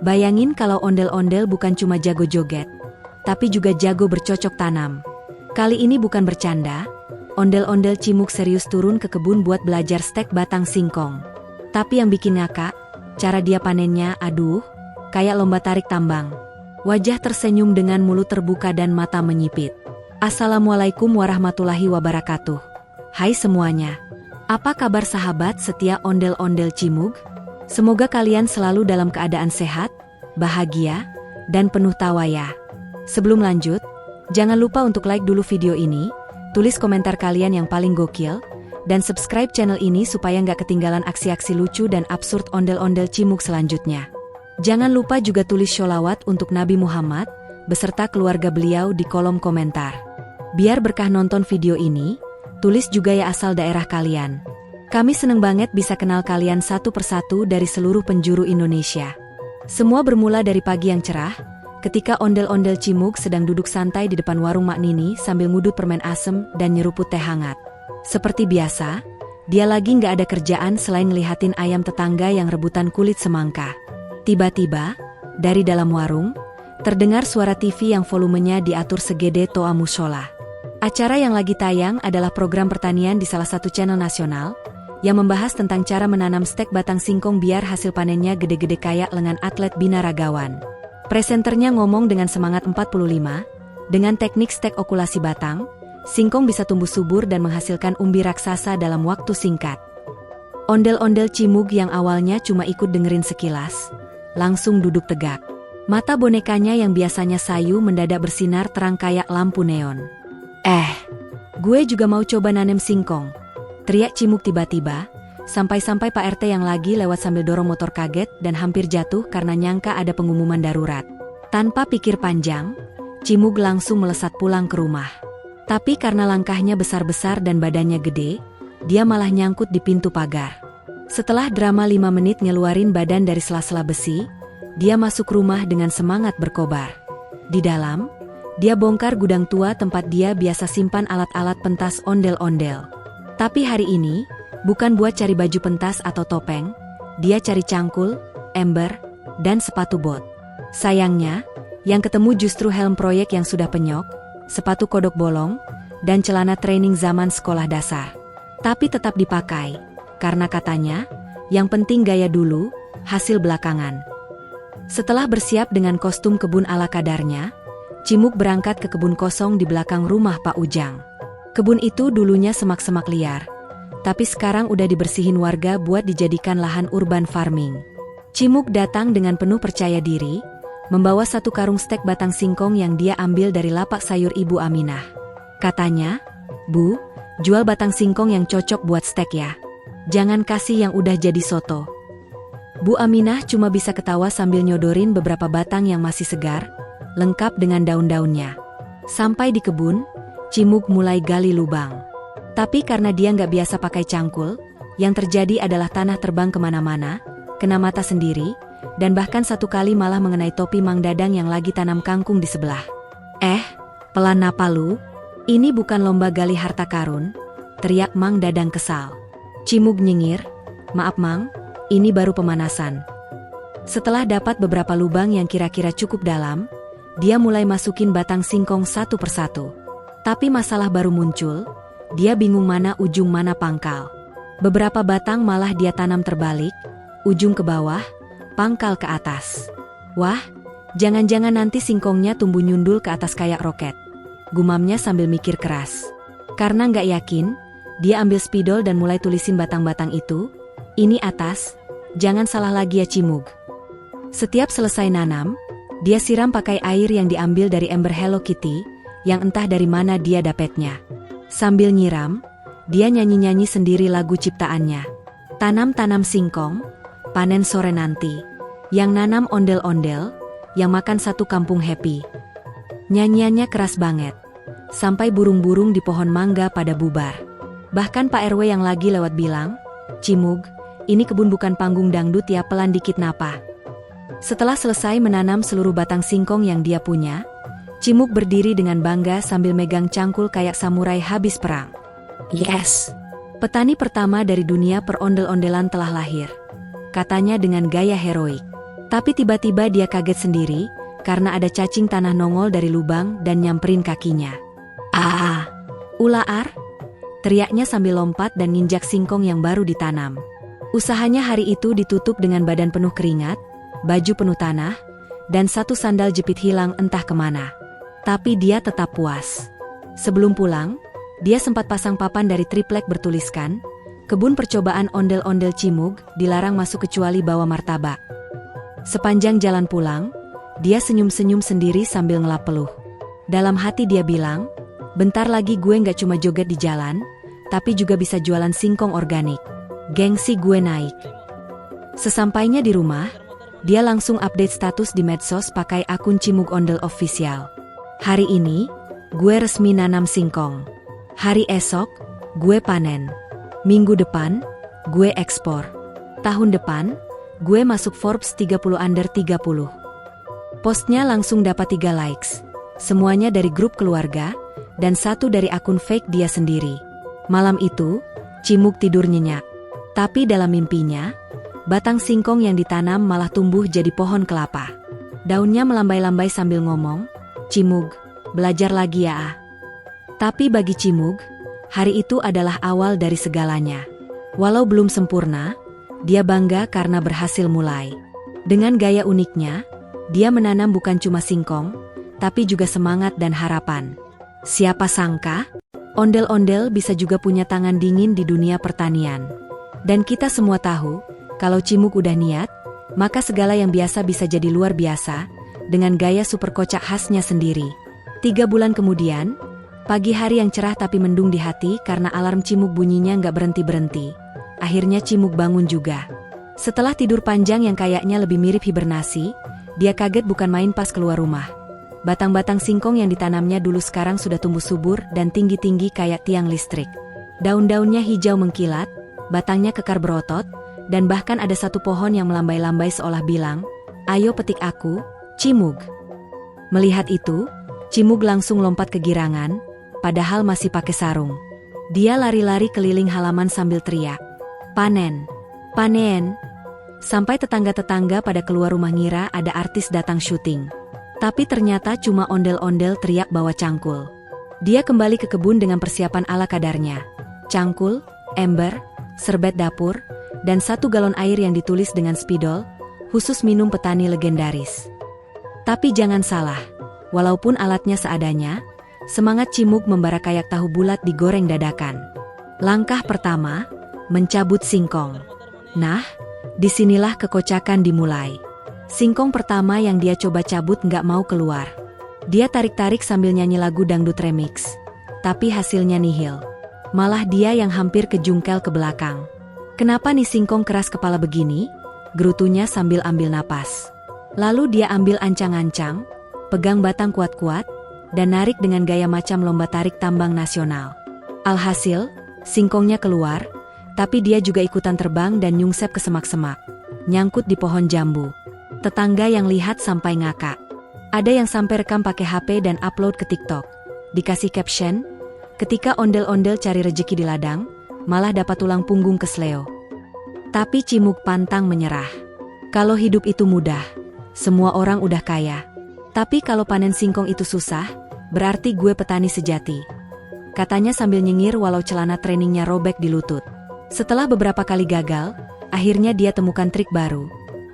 Bayangin kalau ondel-ondel bukan cuma jago joget, tapi juga jago bercocok tanam. Kali ini bukan bercanda, ondel-ondel Cimug serius turun ke kebun buat belajar stek batang singkong. Tapi yang bikin ngakak, cara dia panennya, aduh, kayak lomba tarik tambang. Wajah tersenyum dengan mulut terbuka dan mata menyipit. Assalamualaikum warahmatullahi wabarakatuh. Hai semuanya. Apa kabar sahabat setia ondel-ondel Cimug? Semoga kalian selalu dalam keadaan sehat, bahagia, dan penuh tawa ya. Sebelum lanjut, jangan lupa untuk like dulu video ini, tulis komentar kalian yang paling gokil, dan subscribe channel ini supaya nggak ketinggalan aksi-aksi lucu dan absurd ondel-ondel Cimug selanjutnya. Jangan lupa juga tulis sholawat untuk Nabi Muhammad, beserta keluarga beliau di kolom komentar. Biar berkah nonton video ini, tulis juga ya asal daerah kalian. Kami seneng banget bisa kenal kalian satu persatu dari seluruh penjuru Indonesia. Semua bermula dari pagi yang cerah, ketika ondel-ondel Cimug sedang duduk santai di depan warung Mak Nini sambil ngudut permen asem dan nyeruput teh hangat. Seperti biasa, dia lagi nggak ada kerjaan selain ngelihatin ayam tetangga yang rebutan kulit semangka. Tiba-tiba, dari dalam warung, terdengar suara TV yang volumenya diatur segede toa musola. Acara yang lagi tayang adalah program pertanian di salah satu channel nasional, yang membahas tentang cara menanam stek batang singkong biar hasil panennya gede-gede kayak lengan atlet binaragawan. Presenternya ngomong dengan semangat 45, dengan teknik stek okulasi batang, singkong bisa tumbuh subur dan menghasilkan umbi raksasa dalam waktu singkat. Ondel-ondel Cimug yang awalnya cuma ikut dengerin sekilas, langsung duduk tegak. Mata bonekanya yang biasanya sayu mendadak bersinar terang kayak lampu neon. Gue juga mau coba nanem singkong, teriak Cimug tiba-tiba, sampai-sampai Pak RT yang lagi lewat sambil dorong motor kaget dan hampir jatuh karena nyangka ada pengumuman darurat. Tanpa pikir panjang, Cimug langsung melesat pulang ke rumah. Tapi karena langkahnya besar-besar dan badannya gede, dia malah nyangkut di pintu pagar. Setelah drama 5 menit ngeluarin badan dari sela-sela besi, dia masuk rumah dengan semangat berkobar. Di dalam, dia bongkar gudang tua tempat dia biasa simpan alat-alat pentas ondel-ondel. Tapi hari ini, bukan buat cari baju pentas atau topeng, dia cari cangkul, ember, dan sepatu bot. Sayangnya, yang ketemu justru helm proyek yang sudah penyok, sepatu kodok bolong, dan celana training zaman sekolah dasar. Tapi tetap dipakai, karena katanya, yang penting gaya dulu, hasil belakangan. Setelah bersiap dengan kostum kebun ala kadarnya, Cimug berangkat ke kebun kosong di belakang rumah Pak Ujang. Kebun itu dulunya semak-semak liar, tapi sekarang udah dibersihin warga buat dijadikan lahan urban farming. Cimug datang dengan penuh percaya diri, membawa satu karung stek batang singkong yang dia ambil dari lapak sayur Ibu Aminah. Katanya, "Bu, jual batang singkong yang cocok buat stek ya. Jangan kasih yang udah jadi soto." Bu Aminah cuma bisa ketawa sambil nyodorin beberapa batang yang masih segar, lengkap dengan daun-daunnya. Sampai di kebun, Cimug mulai gali lubang. Tapi karena dia nggak biasa pakai cangkul, yang terjadi adalah tanah terbang kemana-mana, kena mata sendiri, dan bahkan satu kali malah mengenai topi Mang Dadang yang lagi tanam kangkung di sebelah. Pelan napa lu? Ini bukan lomba gali harta karun, teriak Mang Dadang kesal. Cimug nyengir, "Maaf Mang, ini baru pemanasan." Setelah dapat beberapa lubang yang kira-kira cukup dalam, dia mulai masukin batang singkong satu persatu. Tapi masalah baru muncul, dia bingung mana ujung mana pangkal. Beberapa batang malah dia tanam terbalik, ujung ke bawah, pangkal ke atas. Wah, jangan-jangan nanti singkongnya tumbuh nyundul ke atas kayak roket, gumamnya sambil mikir keras. Karena nggak yakin, dia ambil spidol dan mulai tulisin batang-batang itu, "Ini atas, jangan salah lagi ya Cimug." Setiap selesai nanam, dia siram pakai air yang diambil dari ember Hello Kitty, yang entah dari mana dia dapetnya. Sambil nyiram, dia nyanyi-nyanyi sendiri lagu ciptaannya. "Tanam-tanam singkong, panen sore nanti. Yang nanam ondel-ondel, yang makan satu kampung happy." Nyanyiannya keras banget, sampai burung-burung di pohon mangga pada bubar. Bahkan Pak RW yang lagi lewat bilang, "Cimug, ini kebun bukan panggung dangdut ya, pelan dikit napa." Setelah selesai menanam seluruh batang singkong yang dia punya, Cimug berdiri dengan bangga sambil megang cangkul kayak samurai habis perang. "Yes! Petani pertama dari dunia perondel-ondelan telah lahir," katanya dengan gaya heroik. Tapi tiba-tiba dia kaget sendiri, karena ada cacing tanah nongol dari lubang dan nyamperin kakinya. "Ah, ular!" teriaknya sambil lompat dan nginjak singkong yang baru ditanam. Usahanya hari itu ditutup dengan badan penuh keringat, baju penuh tanah, dan satu sandal jepit hilang entah kemana. Tapi dia tetap puas. Sebelum pulang, dia sempat pasang papan dari triplek bertuliskan, "Kebun percobaan ondel-ondel Cimug, dilarang masuk kecuali bawa martabak." Sepanjang jalan pulang, dia senyum-senyum sendiri sambil ngelap peluh. Dalam hati dia bilang, "Bentar lagi gue nggak cuma joget di jalan, tapi juga bisa jualan singkong organik." Gengsi gue naik. Sesampainya di rumah, dia langsung update status di medsos pakai akun Cimug Ondel Official. "Hari ini, gue resmi nanam singkong. Hari esok, gue panen. Minggu depan, gue ekspor. Tahun depan, gue masuk Forbes 30 Under 30. Postnya langsung dapat 3 likes. Semuanya dari grup keluarga, dan 1 dari akun fake dia sendiri. Malam itu, Cimug tidur nyenyak. Tapi dalam mimpinya, batang singkong yang ditanam malah tumbuh jadi pohon kelapa. Daunnya melambai-lambai sambil ngomong, "Cimug, belajar lagi ya ah." Tapi bagi Cimug, hari itu adalah awal dari segalanya. Walau belum sempurna, dia bangga karena berhasil mulai. Dengan gaya uniknya, dia menanam bukan cuma singkong, tapi juga semangat dan harapan. Siapa sangka, ondel-ondel bisa juga punya tangan dingin di dunia pertanian. Dan kita semua tahu, kalau Cimug udah niat, maka segala yang biasa bisa jadi luar biasa, dengan gaya super kocak khasnya sendiri. 3 bulan kemudian, pagi hari yang cerah tapi mendung di hati karena alarm Cimug bunyinya nggak berhenti-berhenti. Akhirnya Cimug bangun juga. Setelah tidur panjang yang kayaknya lebih mirip hibernasi, dia kaget bukan main pas keluar rumah. Batang-batang singkong yang ditanamnya dulu sekarang sudah tumbuh subur dan tinggi-tinggi kayak tiang listrik. Daun-daunnya hijau mengkilat, batangnya kekar berotot, dan bahkan ada satu pohon yang melambai-lambai seolah bilang, "Ayo petik aku, Cimug." Melihat itu, Cimug langsung lompat kegirangan, padahal masih pakai sarung. Dia lari-lari keliling halaman sambil teriak, "Panen! Panen!" Sampai tetangga-tetangga pada keluar rumah ngira ada artis datang syuting. Tapi ternyata cuma ondel-ondel teriak bawa cangkul. Dia kembali ke kebun dengan persiapan ala kadarnya. Cangkul, ember, serbet dapur, dan 1 galon air yang ditulis dengan spidol, khusus minum petani legendaris. Tapi jangan salah, walaupun alatnya seadanya, semangat Cimug membara kayak tahu bulat digoreng dadakan. Langkah pertama, mencabut singkong. Nah, disinilah kekocakan dimulai. Singkong pertama yang dia coba cabut nggak mau keluar. Dia tarik-tarik sambil nyanyi lagu dangdut remix. Tapi hasilnya nihil. Malah dia yang hampir kejungkel ke belakang. "Kenapa nih singkong keras kepala begini?" gerutunya sambil ambil napas. Lalu dia ambil ancang-ancang, pegang batang kuat-kuat, dan narik dengan gaya macam lomba tarik tambang nasional. Alhasil, singkongnya keluar, tapi dia juga ikutan terbang dan nyungsep ke semak-semak. Nyangkut di pohon jambu. Tetangga yang lihat sampai ngakak. Ada yang sampai rekam pakai HP dan upload ke TikTok. Dikasih caption, "Ketika ondel-ondel cari rejeki di ladang, malah dapat tulang punggung kesleo." Tapi Cimug pantang menyerah. Kalau hidup itu mudah, semua orang udah kaya. Tapi kalau panen singkong itu susah, berarti gue petani sejati. Katanya sambil nyengir walau celana trainingnya robek di lutut. Setelah beberapa kali gagal, akhirnya dia temukan trik baru.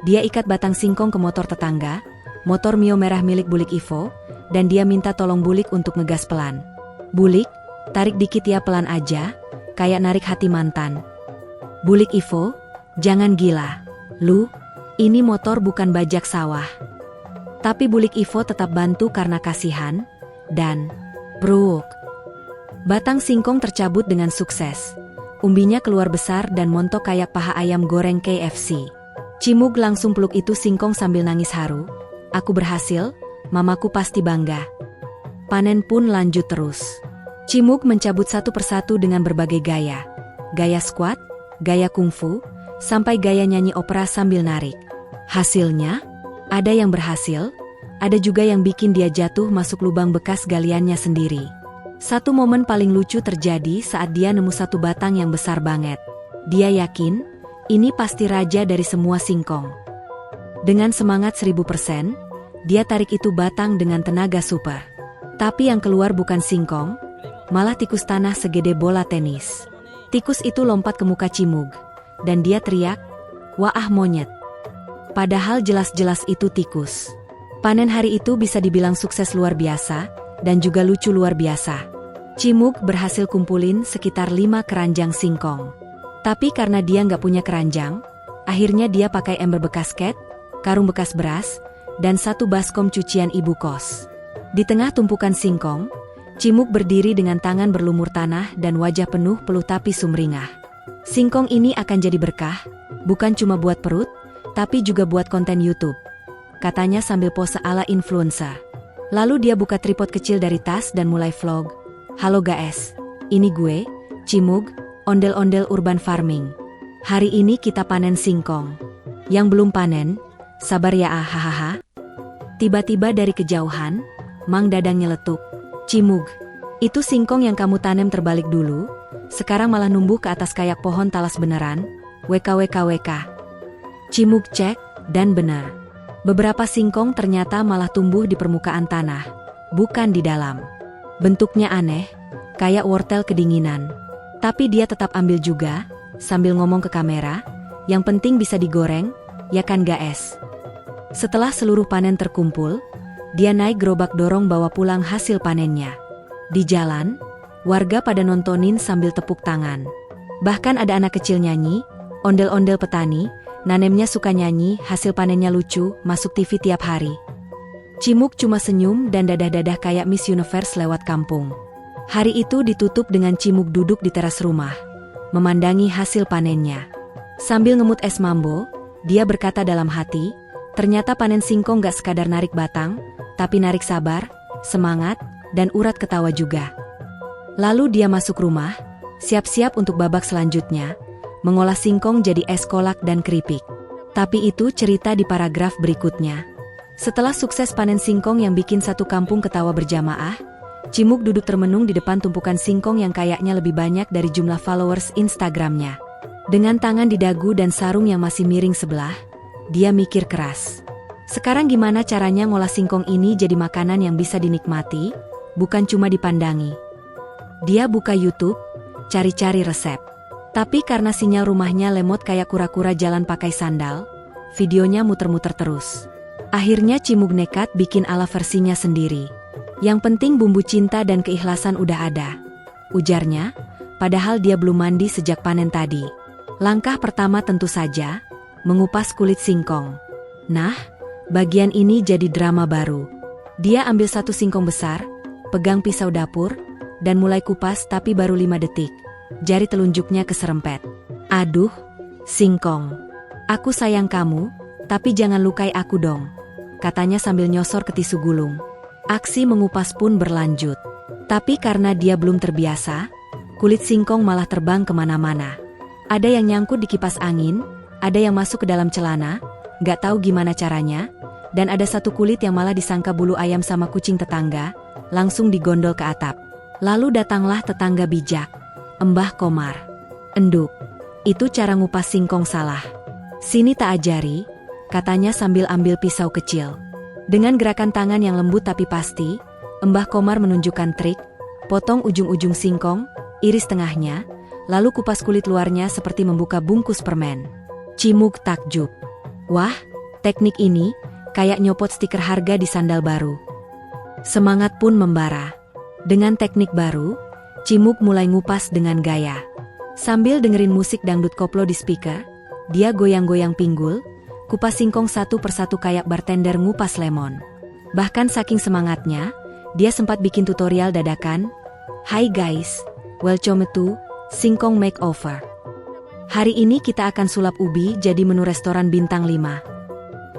Dia ikat batang singkong ke motor tetangga, motor Mio merah milik Bulik Ivo, dan dia minta tolong Bulik untuk ngegas pelan. "Bulik, tarik dikit ya, pelan aja, kayak narik hati mantan." "Bulik Ivo, jangan gila. Lu, ini motor bukan bajak sawah." Tapi Bulik Ivo tetap bantu karena kasihan, dan bruk. Batang singkong tercabut dengan sukses. Umbinya keluar besar dan montok kayak paha ayam goreng KFC. Cimug langsung peluk itu singkong sambil nangis haru. "Aku berhasil, mamaku pasti bangga." Panen pun lanjut terus. Cimug mencabut satu persatu dengan berbagai gaya. Gaya squat, gaya kungfu, sampai gaya nyanyi opera sambil narik. Hasilnya, ada yang berhasil, ada juga yang bikin dia jatuh masuk lubang bekas galiannya sendiri. Satu momen paling lucu terjadi saat dia nemu satu batang yang besar banget. Dia yakin, ini pasti raja dari semua singkong. Dengan semangat 1000%, dia tarik itu batang dengan tenaga super. Tapi yang keluar bukan singkong, malah tikus tanah segede bola tenis. Tikus itu lompat ke muka Cimug, dan dia teriak, "Wah, monyet." Padahal jelas-jelas itu tikus. Panen hari itu bisa dibilang sukses luar biasa, dan juga lucu luar biasa. Cimug berhasil kumpulin sekitar 5 keranjang singkong. Tapi karena dia nggak punya keranjang, akhirnya dia pakai ember bekas cat, karung bekas beras, dan 1 baskom cucian ibu kos. Di tengah tumpukan singkong, Cimug berdiri dengan tangan berlumur tanah dan wajah penuh peluh tapi sumringah. Singkong ini akan jadi berkah, bukan cuma buat perut, tapi juga buat konten YouTube, katanya sambil pose ala influencer. Lalu dia buka tripod kecil dari tas dan mulai vlog. "Halo guys, ini gue, Cimug, ondel-ondel urban farming. Hari ini kita panen singkong. Yang belum panen, sabar ya hahaha." Tiba-tiba dari kejauhan, Mang Dadang nyeletuk, "Cimug, itu singkong yang kamu tanem terbalik dulu, sekarang malah numbuh ke atas kayak pohon talas beneran, WKWKWK." Cimug cek, dan benar. Beberapa singkong ternyata malah tumbuh di permukaan tanah, bukan di dalam. Bentuknya aneh, kayak wortel kedinginan. Tapi dia tetap ambil juga, sambil ngomong ke kamera, "Yang penting bisa digoreng, ya kan guys?" Setelah seluruh panen terkumpul, dia naik gerobak dorong bawa pulang hasil panennya. Di jalan, warga pada nontonin sambil tepuk tangan. Bahkan ada anak kecil nyanyi, "Ondel-ondel petani, nanemnya suka nyanyi, hasil panennya lucu, masuk TV tiap hari." Cimug cuma senyum dan dadah-dadah kayak Miss Universe lewat kampung. Hari itu ditutup dengan Cimug duduk di teras rumah, memandangi hasil panennya. Sambil ngemut es mambo, dia berkata dalam hati, ternyata panen singkong gak sekadar narik batang, tapi narik sabar, semangat, dan urat ketawa juga. Lalu dia masuk rumah, siap-siap untuk babak selanjutnya, mengolah singkong jadi es kolak dan keripik. Tapi itu cerita di paragraf berikutnya. Setelah sukses panen singkong yang bikin satu kampung ketawa berjamaah, Cimug duduk termenung di depan tumpukan singkong yang kayaknya lebih banyak dari jumlah followers Instagramnya. Dengan tangan di dagu dan sarung yang masih miring sebelah, dia mikir keras. Sekarang gimana caranya ngolah singkong ini jadi makanan yang bisa dinikmati, bukan cuma dipandangi. Dia buka YouTube, cari-cari resep. Tapi karena sinyal rumahnya lemot kayak kura-kura jalan pakai sandal, videonya muter-muter terus. Akhirnya Cimug nekat bikin ala versinya sendiri. Yang penting bumbu cinta dan keikhlasan udah ada, ujarnya, padahal dia belum mandi sejak panen tadi. Langkah pertama tentu saja, mengupas kulit singkong. Nah, bagian ini jadi drama baru. Dia ambil 1 singkong besar, pegang pisau dapur, dan mulai kupas tapi baru 5 detik. Jari telunjuknya keserempet. "Aduh, singkong. Aku sayang kamu, tapi jangan lukai aku dong," katanya sambil nyosor ke tisu gulung. Aksi mengupas pun berlanjut. Tapi karena dia belum terbiasa, kulit singkong malah terbang kemana-mana. Ada yang nyangkut di kipas angin, ada yang masuk ke dalam celana, gak tahu gimana caranya, dan ada satu kulit yang malah disangka bulu ayam sama kucing tetangga, langsung digondol ke atap. Lalu datanglah tetangga bijak, Mbah Komar. "Enduk, itu cara ngupas singkong salah. Sini tak ajari," katanya sambil ambil pisau kecil. Dengan gerakan tangan yang lembut tapi pasti, Mbah Komar menunjukkan trik, potong ujung-ujung singkong, iris tengahnya, lalu kupas kulit luarnya seperti membuka bungkus permen. Cimug takjub. Wah, teknik ini kayak nyopot stiker harga di sandal baru. Semangat pun membara. Dengan teknik baru, Cimug mulai ngupas dengan gaya. Sambil dengerin musik dangdut koplo di speaker, dia goyang-goyang pinggul, kupas singkong satu persatu kayak bartender ngupas lemon. Bahkan saking semangatnya, dia sempat bikin tutorial dadakan. "Hai guys, welcome to Singkong Makeover. Hari ini kita akan sulap ubi jadi menu restoran bintang 5.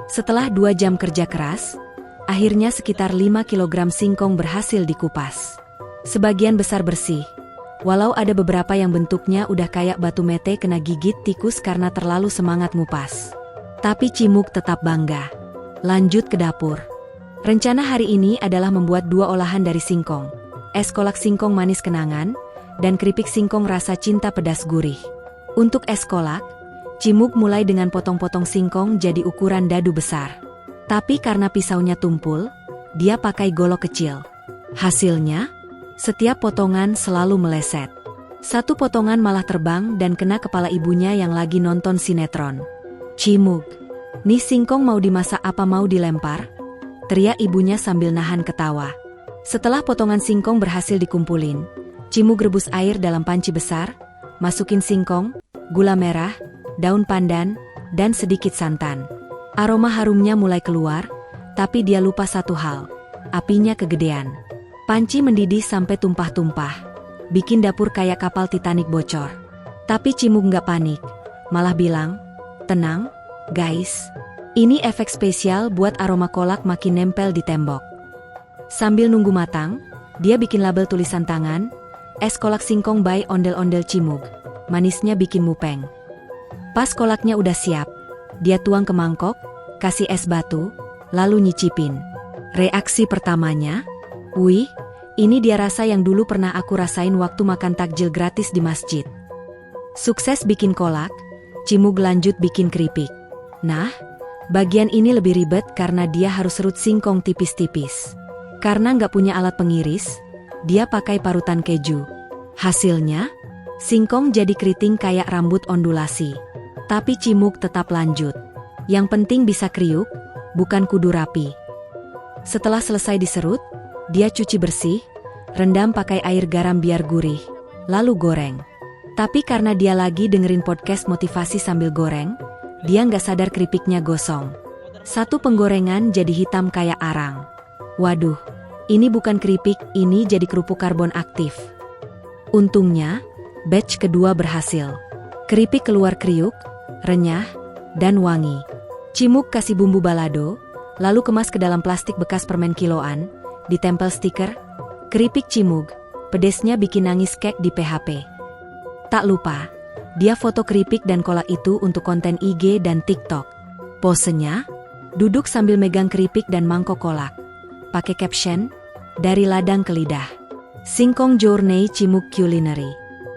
Setelah 2 jam kerja keras, akhirnya sekitar 5 kg singkong berhasil dikupas. Sebagian besar bersih, walau ada beberapa yang bentuknya udah kayak batu mete kena gigit tikus karena terlalu semangat ngupas. Tapi Cimug tetap bangga. Lanjut ke dapur. Rencana hari ini adalah membuat 2 olahan dari singkong. Es kolak singkong manis kenangan, dan keripik singkong rasa cinta pedas gurih. Untuk es kolak, Cimug mulai dengan potong-potong singkong jadi ukuran dadu besar. Tapi karena pisaunya tumpul, dia pakai golok kecil. Hasilnya, setiap potongan selalu meleset. Satu potongan malah terbang dan kena kepala ibunya yang lagi nonton sinetron. "Cimug, nih singkong mau dimasak apa mau dilempar?" teriak ibunya sambil nahan ketawa. Setelah potongan singkong berhasil dikumpulin, Cimug rebus air dalam panci besar, masukin singkong, gula merah, daun pandan, dan sedikit santan. Aroma harumnya mulai keluar, tapi dia lupa satu hal. Apinya kegedean. Panci mendidih sampai tumpah-tumpah, bikin dapur kayak kapal Titanic bocor. Tapi Cimug nggak panik, malah bilang, "Tenang, guys. Ini efek spesial buat aroma kolak makin nempel di tembok." Sambil nunggu matang, dia bikin label tulisan tangan, "Es kolak singkong by Ondel-Ondel Cimug. Manisnya bikin mupeng." Pas kolaknya udah siap, dia tuang ke mangkok, kasih es batu, lalu nyicipin. Reaksi pertamanya, "Wih, ini dia rasa yang dulu pernah aku rasain waktu makan takjil gratis di masjid." Sukses bikin kolak, Cimug lanjut bikin keripik. Nah, bagian ini lebih ribet karena dia harus serut singkong tipis-tipis. Karena nggak punya alat pengiris, dia pakai parutan keju. Hasilnya, singkong jadi keriting kayak rambut ondulasi. Tapi Cimug tetap lanjut. Yang penting bisa kriuk, bukan kudu rapi. Setelah selesai diserut, dia cuci bersih, rendam pakai air garam biar gurih, lalu goreng. Tapi karena dia lagi dengerin podcast motivasi sambil goreng, dia nggak sadar keripiknya gosong. Satu penggorengan jadi hitam kayak arang. Waduh, ini bukan keripik, ini jadi kerupuk karbon aktif. Untungnya, batch kedua berhasil. Keripik keluar kriuk, renyah, dan wangi. Cimug kasih bumbu balado, lalu kemas ke dalam plastik bekas permen kiloan, ditempel stiker, "Keripik Cimug, pedesnya bikin nangis kek di PHP." Tak lupa, dia foto keripik dan kolak itu untuk konten IG dan TikTok. Posenya, duduk sambil megang keripik dan mangkok kolak. Pakai caption, "Dari ladang ke lidah. Singkong Journey Cimug Culinary."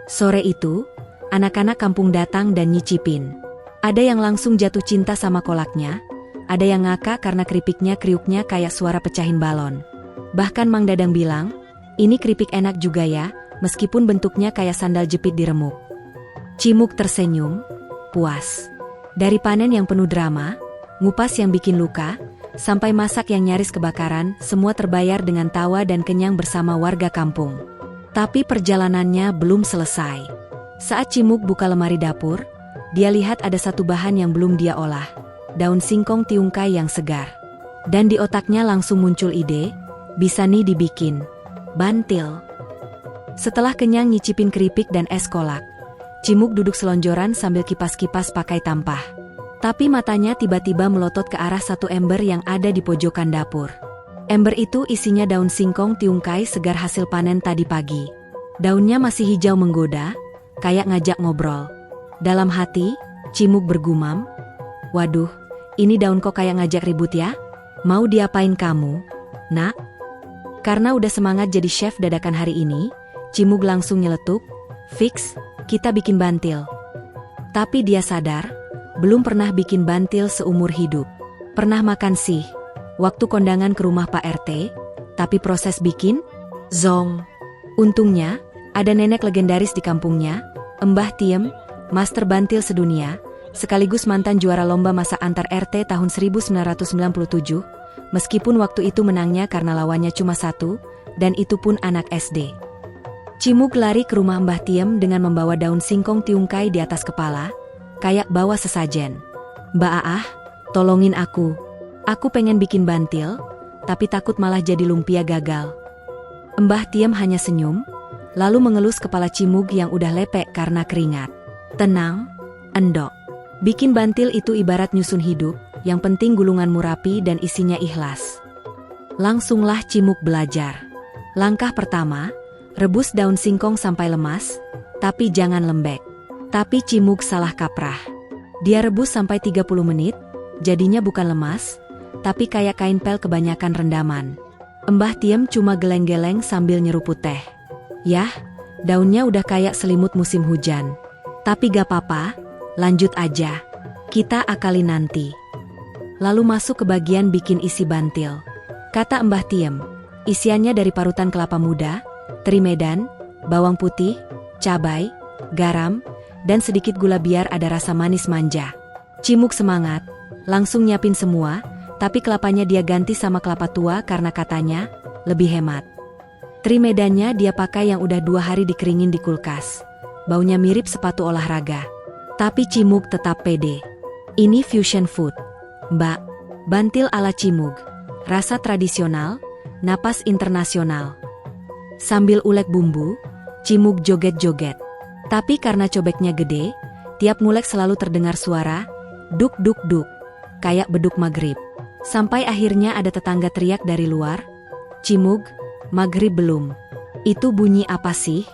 Sore itu, anak-anak kampung datang dan nyicipin. Ada yang langsung jatuh cinta sama kolaknya, ada yang ngakak karena keripiknya kriuknya kayak suara pecahin balon. Bahkan Mang Dadang bilang, "Ini keripik enak juga ya, meskipun bentuknya kayak sandal jepit di remuk." Cimug tersenyum, puas. Dari panen yang penuh drama, ngupas yang bikin luka, sampai masak yang nyaris kebakaran, semua terbayar dengan tawa dan kenyang bersama warga kampung. Tapi perjalanannya belum selesai. Saat Cimug buka lemari dapur, dia lihat ada satu bahan yang belum dia olah, daun singkong tiungkai yang segar. Dan di otaknya langsung muncul ide, bisa nih dibikin bantil. Setelah kenyang nyicipin keripik dan es kolak, Cimug duduk selonjoran sambil kipas-kipas pakai tampah. Tapi matanya tiba-tiba melotot ke arah satu ember yang ada di pojokan dapur. Ember itu isinya daun singkong tiungkai segar hasil panen tadi pagi. Daunnya masih hijau menggoda, kayak ngajak ngobrol. Dalam hati, Cimug bergumam, "Waduh, ini daun kok kayak ngajak ribut ya? Mau diapain kamu, Nak?" Karena udah semangat jadi chef dadakan hari ini, Cimug langsung nyeletuk, "Fix, kita bikin bantil." Tapi dia sadar, belum pernah bikin bantil seumur hidup. Pernah makan sih, waktu kondangan ke rumah Pak RT, tapi proses bikin, zong. Untungnya, ada nenek legendaris di kampungnya, Mbah Tiem, master bantil sedunia, sekaligus mantan juara lomba masak antar RT tahun 1997, meskipun waktu itu menangnya karena lawannya cuma satu, dan itu pun anak SD. Cimug lari ke rumah Mbah Tiem dengan membawa daun singkong tiungkai di atas kepala, kayak bawa sesajen. "Mbak Aah, tolongin aku. Aku pengen bikin bantil, tapi takut malah jadi lumpia gagal." Mbah Tiem hanya senyum, lalu mengelus kepala Cimug yang udah lepek karena keringat. "Tenang, Endok. Bikin bantil itu ibarat nyusun hidup, yang penting gulunganmu rapi dan isinya ikhlas." Langsunglah Cimug belajar. Langkah pertama, rebus daun singkong sampai lemas, tapi jangan lembek. Tapi Cimug salah kaprah. Dia rebus sampai 30 menit, jadinya bukan lemas, tapi kayak kain pel kebanyakan rendaman. Mbah Tiem cuma geleng-geleng sambil nyeruput teh. "Yah, daunnya udah kayak selimut musim hujan. Tapi gak apa-apa, Lanjut aja. Kita akali nanti. Lalu masuk ke bagian bikin isi bantil. Kata Mbah Tiem. Isiannya dari parutan kelapa muda, teri medan, bawang putih, cabai, garam, dan sedikit gula biar ada rasa manis manja. Cimuk semangat, langsung nyiapin semua, tapi kelapanya dia ganti sama kelapa tua karena katanya lebih hemat. Teri medannya dia pakai yang udah 2 hari dikeringin di kulkas. Baunya mirip sepatu olahraga. Tapi Cimug tetap pede. Ini fusion food. Mbak, bantil ala Cimug. Rasa tradisional, napas internasional. Sambil ulek bumbu, Cimug joget-joget. Tapi karena cobeknya gede, tiap ngulek selalu terdengar suara duk duk duk, kayak beduk maghrib. Sampai akhirnya ada tetangga teriak dari luar, "Cimug, maghrib belum. Itu bunyi apa sih?"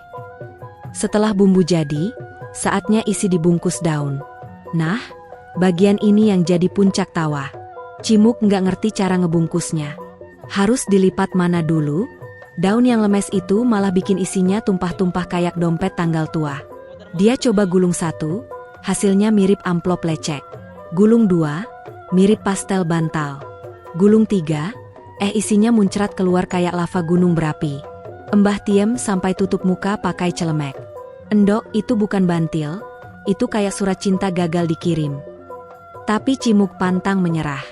Setelah bumbu jadi, saatnya isi dibungkus daun. Nah, bagian ini yang jadi puncak tawa. Cimug nggak ngerti cara ngebungkusnya. Harus dilipat mana dulu? Daun yang lemes itu malah bikin isinya tumpah-tumpah kayak dompet tanggal tua. Dia coba gulung 1, hasilnya mirip amplop lecek. Gulung 2, mirip pastel bantal. Gulung 3, isinya muncrat keluar kayak lava gunung berapi. Mbah Tiem sampai tutup muka pakai celemek. "Endok, itu bukan bantil, itu kayak surat cinta gagal dikirim." Tapi Cimug pantang menyerah.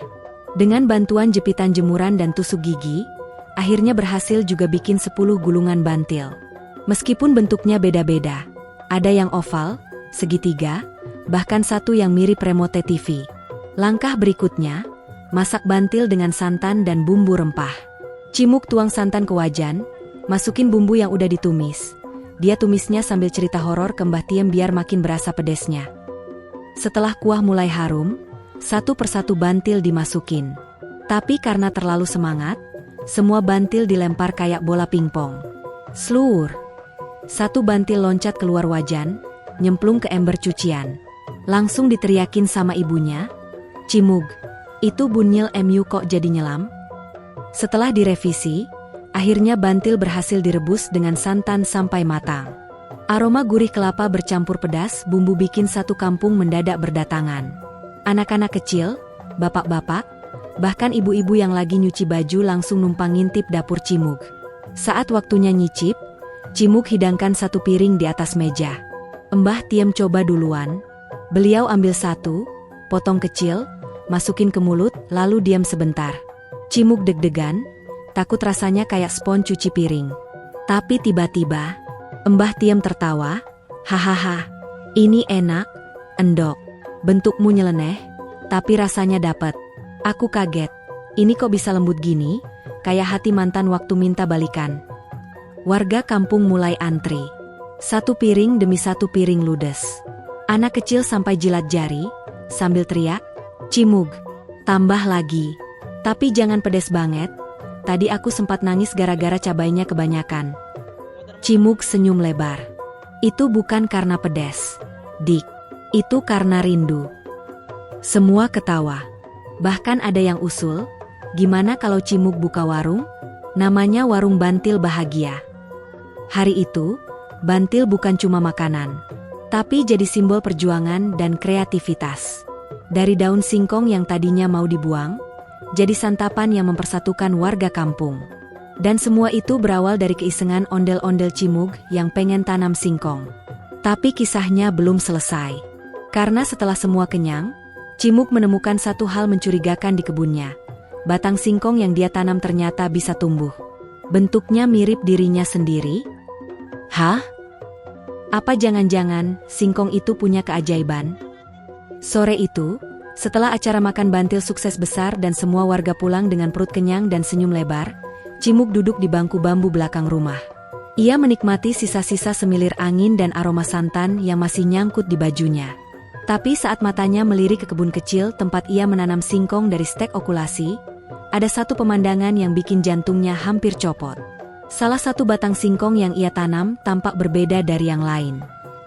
Dengan bantuan jepitan jemuran dan tusuk gigi, akhirnya berhasil juga bikin 10 gulungan bantil. Meskipun bentuknya beda-beda, ada yang oval, segitiga, bahkan satu yang mirip remote TV. Langkah berikutnya, masak bantil dengan santan dan bumbu rempah. Cimug tuang santan ke wajan, masukin bumbu yang udah ditumis. Dia tumisnya sambil cerita horor ke Mbah Tiem biar makin berasa pedesnya. Setelah kuah mulai harum, satu persatu bantil dimasukin. Tapi karena terlalu semangat, semua bantil dilempar kayak bola pingpong. Sluur. Satu bantil loncat keluar wajan, nyemplung ke ember cucian. Langsung diteriakin sama ibunya, "Cimug, itu bunyil MU kok jadi nyelam?" Setelah direvisi, akhirnya bantil berhasil direbus dengan santan sampai matang. Aroma gurih kelapa bercampur pedas bumbu bikin satu kampung mendadak berdatangan. Anak-anak kecil, bapak-bapak, bahkan ibu-ibu yang lagi nyuci baju langsung numpang ngintip dapur Cimug. Saat waktunya nyicip, Cimug hidangkan 1 piring di atas meja. Mbah Tiem coba duluan. Beliau ambil 1, potong kecil, masukin ke mulut, lalu diam sebentar. Cimug deg-degan, takut rasanya kayak spons cuci piring. Tapi tiba-tiba, Mbah Tiem tertawa, "Hahaha, ini enak, Endok. Bentukmu nyeleneh, tapi rasanya dapet. Aku kaget, ini kok bisa lembut gini, kayak hati mantan waktu minta balikan." Warga kampung mulai antri. 1 piring demi 1 piring ludes. Anak kecil sampai jilat jari, sambil teriak, "Cimug, tambah lagi. Tapi jangan pedes banget, tadi aku sempat nangis gara-gara cabainya kebanyakan." Cimug senyum lebar. "Itu bukan karena pedes, Dik. Itu karena rindu." Semua ketawa. Bahkan ada yang usul, gimana kalau Cimug buka warung? Namanya Warung Bantil Bahagia. Hari itu, bantil bukan cuma makanan, tapi jadi simbol perjuangan dan kreativitas. Dari daun singkong yang tadinya mau dibuang, jadi santapan yang mempersatukan warga kampung. Dan semua itu berawal dari keisengan ondel-ondel Cimug yang pengen tanam singkong. Tapi kisahnya belum selesai. Karena setelah semua kenyang, Cimug menemukan satu hal mencurigakan di kebunnya. Batang singkong yang dia tanam ternyata bisa tumbuh. Bentuknya mirip dirinya sendiri. Hah? Apa jangan-jangan singkong itu punya keajaiban? Sore itu, setelah acara makan bantil sukses besar dan semua warga pulang dengan perut kenyang dan senyum lebar, Cimug duduk di bangku bambu belakang rumah. Ia menikmati sisa-sisa semilir angin dan aroma santan yang masih nyangkut di bajunya. Tapi saat matanya melirik ke kebun kecil tempat ia menanam singkong dari stek okulasi, ada satu pemandangan yang bikin jantungnya hampir copot. Salah satu batang singkong yang ia tanam tampak berbeda dari yang lain.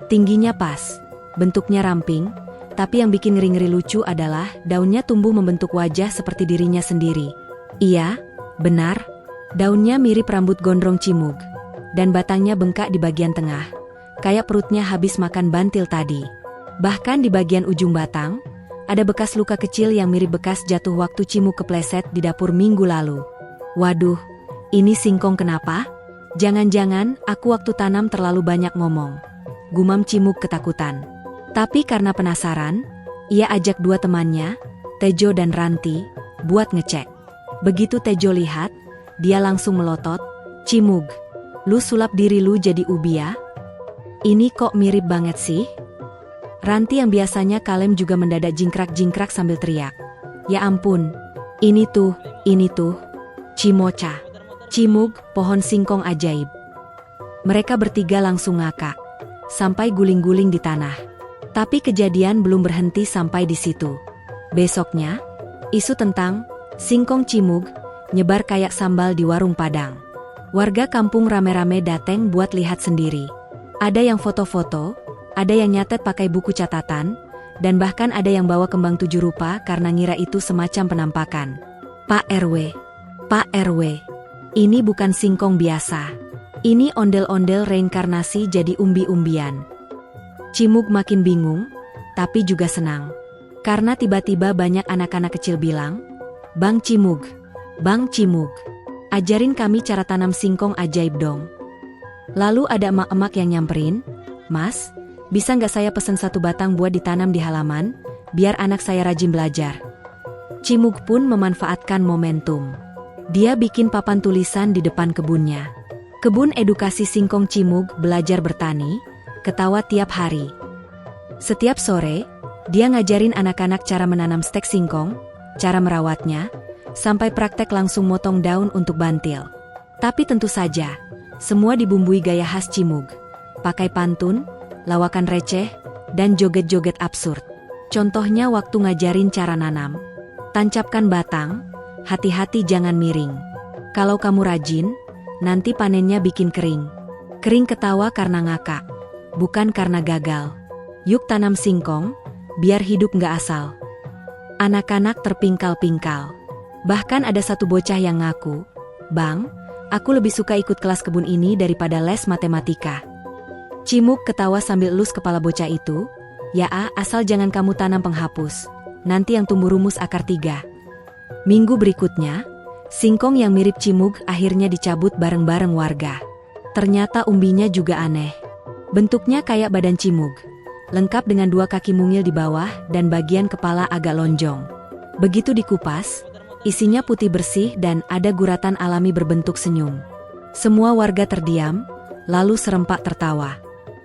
Tingginya pas, bentuknya ramping, tapi yang bikin ngeri-ngeri lucu adalah daunnya tumbuh membentuk wajah seperti dirinya sendiri. Iya, benar, daunnya mirip rambut gondrong Cimug, dan batangnya bengkak di bagian tengah, kayak perutnya habis makan bantil tadi. Bahkan di bagian ujung batang, ada bekas luka kecil yang mirip bekas jatuh waktu Cimug kepleset di dapur minggu lalu. Waduh, ini singkong kenapa? Jangan-jangan aku waktu tanam terlalu banyak ngomong. Gumam Cimug ketakutan. Tapi karena penasaran, ia ajak dua temannya, Tejo dan Ranti, buat ngecek. Begitu Tejo lihat, dia langsung melotot, "Cimug, lu sulap diri lu jadi ubi ya? Ini kok mirip banget sih?" Ranti yang biasanya kalem juga mendadak jingkrak-jingkrak sambil teriak. "Ya ampun, ini tuh, Cimoca. Cimug, pohon singkong ajaib." Mereka bertiga langsung ngakak, sampai guling-guling di tanah. Tapi kejadian belum berhenti sampai di situ. Besoknya, isu tentang singkong Cimug nyebar kayak sambal di warung Padang. Warga kampung rame-rame dateng buat lihat sendiri. Ada yang foto-foto, ada yang nyatet pakai buku catatan, dan bahkan ada yang bawa kembang 7 rupa karena ngira itu semacam penampakan. Pak RW, ini bukan singkong biasa. Ini ondel-ondel reinkarnasi jadi umbi-umbian." Cimug makin bingung, tapi juga senang. Karena tiba-tiba banyak anak-anak kecil bilang, Bang Cimug, ajarin kami cara tanam singkong ajaib dong." Lalu ada emak-emak yang nyamperin, "Mas, bisa nggak saya pesen 1 batang buat ditanam di halaman, biar anak saya rajin belajar?" Cimug pun memanfaatkan momentum. Dia bikin papan tulisan di depan kebunnya. Kebun edukasi singkong Cimug belajar bertani, ketawa tiap hari. Setiap sore, dia ngajarin anak-anak cara menanam stek singkong, cara merawatnya, sampai praktek langsung motong daun untuk bantil. Tapi tentu saja, semua dibumbui gaya khas Cimug. Pakai pantun, lawakan receh, dan joget-joget absurd. Contohnya waktu ngajarin cara nanam. "Tancapkan batang, hati-hati jangan miring. Kalau kamu rajin, nanti panennya bikin kering." Kering ketawa karena ngakak, bukan karena gagal. "Yuk tanam singkong, biar hidup nggak asal." Anak-anak terpingkal-pingkal. Bahkan ada satu bocah yang ngaku, "Bang, aku lebih suka ikut kelas kebun ini daripada les matematika." Cimug ketawa sambil elus kepala bocah itu, "Ya asal jangan kamu tanam penghapus, nanti yang tumbuh rumus akar 3. Minggu berikutnya, singkong yang mirip Cimug akhirnya dicabut bareng-bareng warga. Ternyata umbinya juga aneh. Bentuknya kayak badan Cimug, lengkap dengan 2 kaki mungil di bawah dan bagian kepala agak lonjong. Begitu dikupas, isinya putih bersih dan ada guratan alami berbentuk senyum. Semua warga terdiam, lalu serempak tertawa.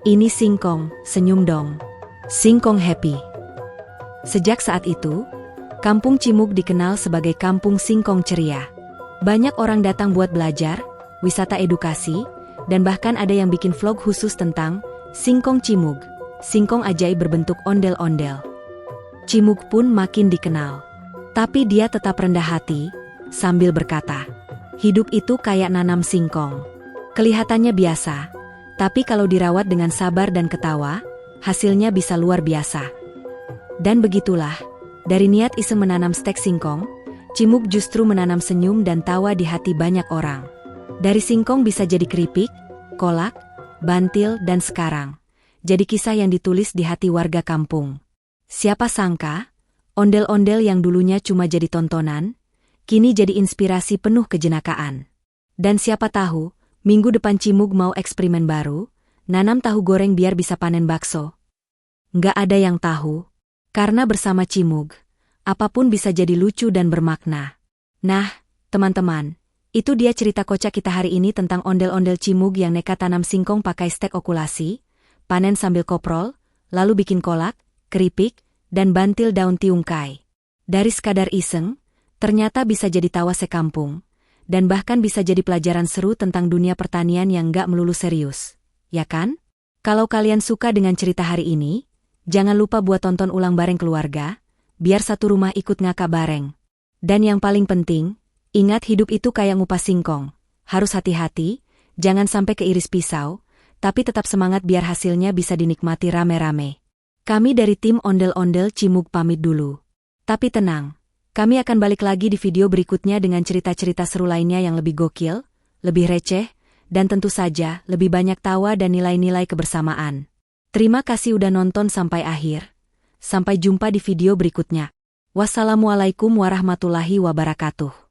"Ini singkong, senyum dong. Singkong happy." Sejak saat itu, kampung Cimug dikenal sebagai kampung singkong ceria. Banyak orang datang buat belajar, wisata edukasi, dan bahkan ada yang bikin vlog khusus tentang singkong Cimug, singkong ajaib berbentuk ondel-ondel. Cimug pun makin dikenal. Tapi dia tetap rendah hati, sambil berkata, "Hidup itu kayak nanam singkong. Kelihatannya biasa, tapi kalau dirawat dengan sabar dan ketawa, hasilnya bisa luar biasa." Dan begitulah, dari niat iseng menanam stek singkong, Cimug justru menanam senyum dan tawa di hati banyak orang. Dari singkong bisa jadi keripik, kolak, bantil, dan sekarang jadi kisah yang ditulis di hati warga kampung. Siapa sangka, ondel-ondel yang dulunya cuma jadi tontonan, kini jadi inspirasi penuh kejenakaan. Dan siapa tahu, minggu depan Cimug mau eksperimen baru, nanam tahu goreng biar bisa panen bakso. Nggak ada yang tahu, karena bersama Cimug, apapun bisa jadi lucu dan bermakna. Nah, teman-teman, itu dia cerita kocak kita hari ini tentang ondel-ondel Cimug yang nekat tanam singkong pakai stek okulasi, panen sambil koprol, lalu bikin kolak, keripik, dan bantil daun tiungkai. Dari sekadar iseng, ternyata bisa jadi tawa sekampung, dan bahkan bisa jadi pelajaran seru tentang dunia pertanian yang nggak melulu serius. Ya kan? Kalau kalian suka dengan cerita hari ini, jangan lupa buat tonton ulang bareng keluarga, biar satu rumah ikut ngakak bareng. Dan yang paling penting, ingat hidup itu kayak ngupas singkong. Harus hati-hati, jangan sampai keiris pisau, tapi tetap semangat biar hasilnya bisa dinikmati rame-rame. Kami dari tim Ondel-Ondel Cimug pamit dulu. Tapi tenang, kami akan balik lagi di video berikutnya dengan cerita-cerita seru lainnya yang lebih gokil, lebih receh, dan tentu saja lebih banyak tawa dan nilai-nilai kebersamaan. Terima kasih udah nonton sampai akhir. Sampai jumpa di video berikutnya. Wassalamualaikum warahmatullahi wabarakatuh.